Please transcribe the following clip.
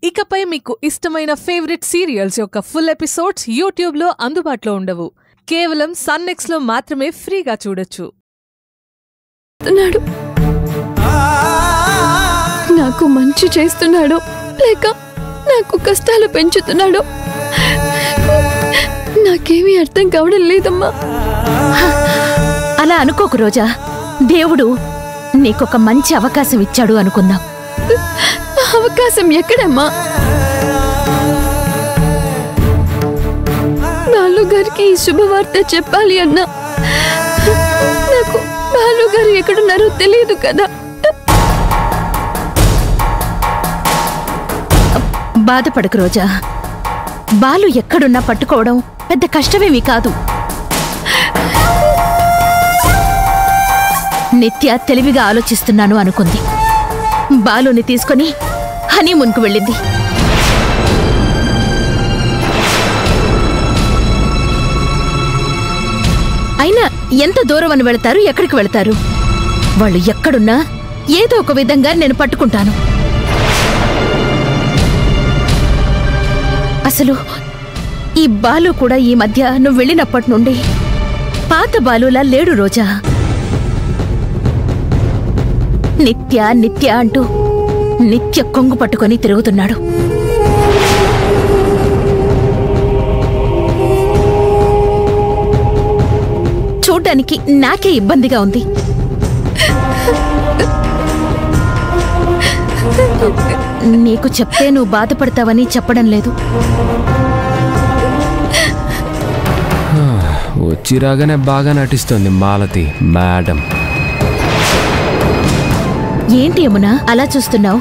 ఇకపై మీకు ఇష్టమైన ఫేవరెట్ సీరియల్స్ యొక్క ఫుల్ ఎపిసోడ్స్ యూట్యూబ్లో అందుబాటులో ఉండవు. కేవలం సన్నెక్స్లో మాత్రమే ఫ్రీగా చూడొచ్చు. నాకు మంచి చేస్తున్నాడు లేక నాకు కష్టాలు పెంచుతున్నాడు నాకేమీ అర్థం కావడం లేదమ్మా. అలా అనుకోకు రోజా. దేవుడు నీకొక మంచి అవకాశం ఇచ్చాడు అనుకుందాం. అవకాశం ఎక్కడమ్మా? బాలుగారికి ఈ శుభవార్త చెప్పాలి అన్నా నాకు బాలుగారు ఎక్కడున్నారో తెలియదు కదా. బాధపడకు రోజా. బాలు ఎక్కడున్నా పట్టుకోవడం పెద్ద కష్టమేమీ కాదు. నిత్య తెలివిగా ఆలోచిస్తున్నాను అనుకుంది. బాలుని తీసుకొని హనీమూన్కు వెళ్ళింది. అయినా ఎంత దూరం అని వెళతారు, ఎక్కడికి వెళతారు? వాళ్ళు ఎక్కడున్నా ఏదో ఒక విధంగా నేను పట్టుకుంటాను. అసలు ఈ బాలు కూడా ఈ మధ్య నువ్వు వెళ్ళినప్పటి నుండి పాత బాలులా లేడు రోజా. నిత్య నిత్య అంటూ నిత్య కొంగు పట్టుకొని తిరుగుతున్నాడు. చూడ్డానికి నాకే ఇబ్బందిగా ఉంది. నీకు చెప్తే నువ్వు బాధపడతావని చెప్పడం లేదు. వచ్చి రాగానే బాగా నటిస్తుంది మాలతి మేడం. ఏంటి యమునా అలా చూస్తున్నావు?